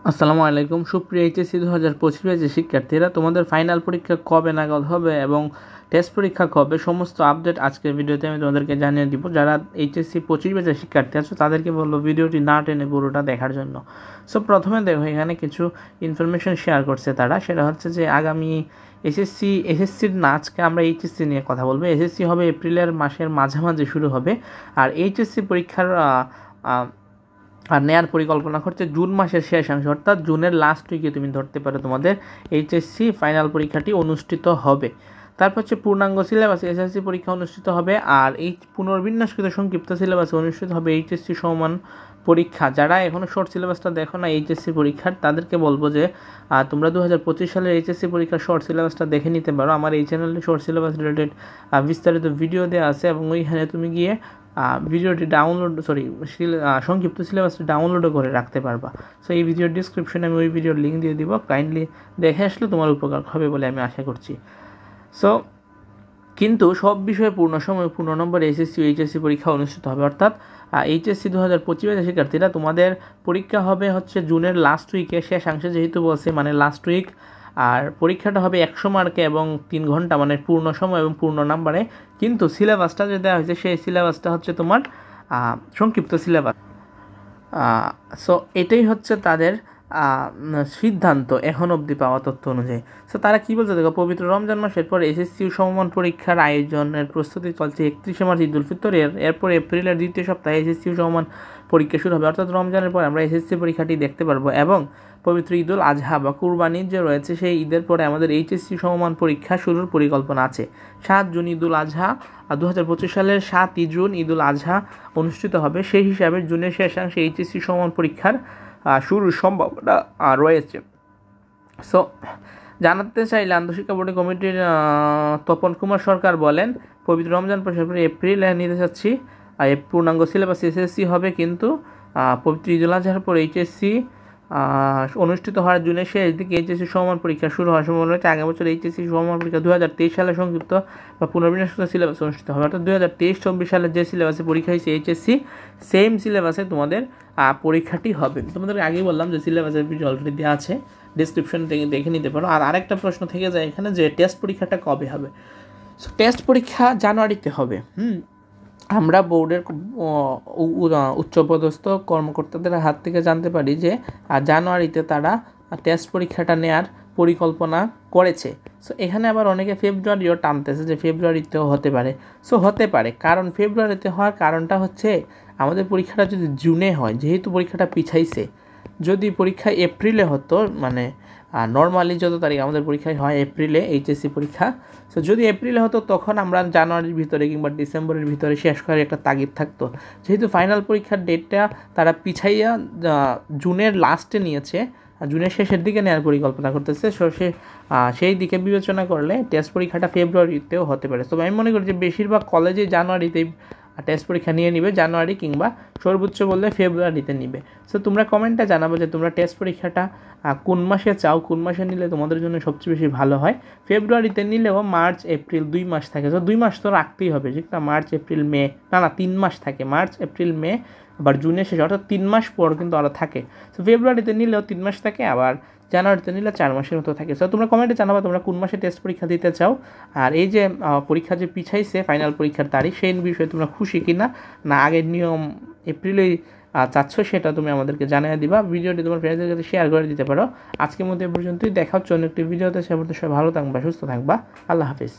আসসালামু আলাইকুম। সুপ্রিয় এইচএসসি 2025 ব্যাচের শিক্ষার্থীরা, তোমাদের ফাইনাল পরীক্ষা কবে নাগাদ হবে এবং টেস্ট পরীক্ষা কবে, সমস্ত আপডেট আজকের ভিডিওতে আমি তোমাদেরকে জানিয়ে দিব। যারা এইচএসসি 25 ব্যাচের শিক্ষার্থী আছো তাদেরকে বলবো ভিডিওটি না টেনে পুরোটা দেখার জন্য। সো প্রথমে দেখো, এখানে কিছু ইনফরমেশন শেয়ার করছে তারা। সেটা হচ্ছে যে আগামী এসএসসির না, আজকে আমরা এইচএসসি নিয়ে কথা বলবো। এসএসসি হবে এপ্রিলের মাসের মাঝামাঝি শুরু হবে, আর এইচএসসি পরীক্ষার নেওয়ার পরিকল্পনা করছে জুন মাসের শেষাংশ, অর্থাৎ জুনের লাস্ট উইকে তুমি ধরতে পারো তোমাদের এইচএসসি ফাইনাল পরীক্ষাটি অনুষ্ঠিত হবে। তারপর হচ্ছে পূর্ণাঙ্গ সিলেবাসে এসএসসি পরীক্ষা অনুষ্ঠিত হবে, আর এই পুনর্বিন্যাসকৃত সংক্ষিপ্ত সিলেবাসে অনুষ্ঠিত হবে এইচএসসি সমান পরীক্ষা। যারা এখনও শর্ট সিলেবাসটা দেখো না এইচএসসি পরীক্ষার, তাদেরকে বলবো যে তোমরা 2025 সালের এইচএসসি পরীক্ষার শর্ট সিলেবাসটা দেখে নিতে পারো। আমার এই চ্যানেলে শর্ট সিলেবাস রিলেটেড বিস্তারিত ভিডিও দেওয়া আছে, এবং ওইখানে তুমি গিয়ে ভিডিওটি সংক্ষিপ্ত সিলেবাসটি ডাউনলোডও করে রাখতে পারবা। সো এই ভিডিওর ডিসক্রিপশনে আমি ওই ভিডিওর লিঙ্ক দিয়ে দিব, কাইন্ডলি দেখে আসলে তোমার উপকার হবে বলে আমি আশা করছি। সো কিন্তু সব বিষয়ে পূর্ণ সময় পূর্ণ নম্বর এসএসসি ও এইচএসসি পরীক্ষা অনুষ্ঠিত হবে, অর্থাৎ এইচএসসি 2025 শিক্ষার্থীরা তোমাদের পরীক্ষা হবে হচ্ছে জুনের লাস্ট উইকে, শেষাংশে যেহেতু বলছে মানে লাস্ট উইক। আর পরীক্ষাটা হবে 100 মার্কে এবং 3 ঘন্টা, মানে পূর্ণ সময় এবং পূর্ণ নাম্বারে। কিন্তু সিলেবাসটা যে দেওয়া হয়েছে সেই সিলেবাসটা হচ্ছে তোমার সংক্ষিপ্ত সিলেবাস। সো এটাই হচ্ছে তাদের সিদ্ধান্ত এখন অবধি পাওয়া তথ্য অনুযায়ী। সো তারা কী বলছে দেখো, পবিত্র রমজান মাসের পর এসএসসি সমমান পরীক্ষার আয়োজনের প্রস্তুতি চলছে। 31শে মার্চ ঈদ উল ফিতর, এরপর এপ্রিলের দ্বিতীয় সপ্তাহে এসএসসি সমমান পরীক্ষা শুরু হবে, অর্থাৎ রমজানের পর আমরা এসএসসি পরীক্ষাটি দেখতে পারবো। এবং পবিত্র ঈদ উল আজহা বা কুরবানি যে রয়েছে, সেই ঈদের পরে আমাদের এইচএসসি সমমান পরীক্ষা শুরুর পরিকল্পনা আছে। 7 জুন ঈদ উল আজহা, 2025 সালের 7ই জুন ঈদ উল আজহা অনুষ্ঠিত হবে। সেই হিসাবে জুনের শেষাংশে এইচএসসি সমমান পরীক্ষার শুরুর সম্ভাবনা রয়েছে। সো জানাতে চাইলে আন্তঃশিক্ষা বোর্ড কমিটির তপন কুমার সরকার বলেন, পবিত্র রমজান পরে এপ্রিলে নিতে চাচ্ছি পূর্ণাঙ্গ সিলেবাস এসএসসি হবে, কিন্তু পবিত্র ঈদ উল আজহার পর এইচএসসি অনুষ্ঠিত হওয়ার জুনের শেষ দিকে এইচএসসি সমমান পরীক্ষা শুরু হওয়ার সম্ভাবনা রয়েছে। আগামী বছর এইচএসসি সমমান পরীক্ষা 2023 সালে সংক্ষিপ্ত বা পুনর্বিন্যাসিত সিলেবাস অনুষ্ঠিত হবে, অর্থাৎ 2023-24 সালের যে সিলেবাসে পরীক্ষা হয়েছে এইচএসসি, সেম সিলেবাসে তোমাদের পরীক্ষাটি হবে। তোমাদের আগেই বললাম যে সিলেবাসের ভিডিও অলরেডি দেওয়া আছে, ডিসক্রিপশন থেকে দেখে নিতে পারো। আর আরেকটা প্রশ্ন থেকে যায় এখানে যে টেস্ট পরীক্ষাটা কবে হবে। সো টেস্ট পরীক্ষা জানুয়ারিতে হবে। আমরা বোর্ডের উচ্চপদস্থ কর্মকর্তাদের হাত থেকে জানতে পারি যে জানুয়ারিতে তারা টেস্ট পরীক্ষাটা নেওয়ার পরিকল্পনা করেছে। সো এখানে আবার অনেকে ফেব্রুয়ারিও টানতেছে যে ফেব্রুয়ারিতেও হতে পারে। সো হতে পারে, কারণ ফেব্রুয়ারিতে হওয়ার কারণটা হচ্ছে আমাদের পরীক্ষাটা যদি জুনে হয়, যেহেতু পরীক্ষাটা পিছাইছে। যদি পরীক্ষা এপ্রিলে হতো, মানে নর্মালি যত তারিখ আমাদের পরীক্ষায় হয় এপ্রিলে এইচএসসি পরীক্ষা, সো যদি এপ্রিলে হতো তখন আমরা জানুয়ারির ভিতরে কিংবা ডিসেম্বরের ভিতরে শেষ করার একটা তাগিদ থাকতো। যেহেতু ফাইনাল পরীক্ষার ডেটটা তারা পিছাইয়া জুনের লাস্টে নিয়েছে, জুনের শেষের দিকে নেওয়ার পরিকল্পনা করতেছে। সো সেই দিকে বিবেচনা করলে টেস্ট পরীক্ষাটা ফেব্রুয়ারিতেও হতে পারে। তবে আমি মনে করি যে বেশিরভাগ কলেজে জানুয়ারিতেই টেস্ট পরীক্ষা নিয়ে নিবে, জানুয়ারি কিংবা সর্বোচ্চ বললে ফেব্রুয়ারিতে নিবে। সো তোমরা কমেন্টে জানাবো যে তোমরা টেস্ট পরীক্ষাটা কোন মাসে চাও, কোন মাসে নিলে তোমাদের জন্য সবচেয়ে বেশি ভালো হয়। ফেব্রুয়ারিতে নিলেও মার্চ এপ্রিল 2 মাস থাকে, তো 2 মাস তো রাখতেই হবে, যেটা মার্চ এপ্রিল মে, না 3 মাস থাকে, মার্চ এপ্রিল মে, আবার জুনের শেষে, অর্থাৎ 3 মাস পর কিন্তু আরও থাকে। সো ফেব্রুয়ারিতে নিলেও 3 মাস থাকে, আবার জানুয়ারিতে নিলে 4 মাসের মতো থাকে। সো তোমরা কমেন্টে জানাবো তোমরা কোন মাসে টেস্ট পরীক্ষা দিতে চাও, আর এই যে পরীক্ষা যে পিছাইছে ফাইনাল পরীক্ষার তারিখ, সেই বিষয়ে তোমরা খুশি কিনা, না আগের নিয়ম এপ্রিলেই চাচ্ছ, সেটা তুমি আমাদেরকে জানিয়ে দিবা। ভিডিওটি তোমার ফ্রেন্ডসদের কাছে শেয়ার করে দিতে পারো। আজকের মতো এ পর্যন্তই, দেখা হচ্ছে অন্য একটি ভিডিওতে। সে পর্যন্ত সবাই ভালো থাকবা, সুস্থ থাকবা। আল্লাহ হাফিজ।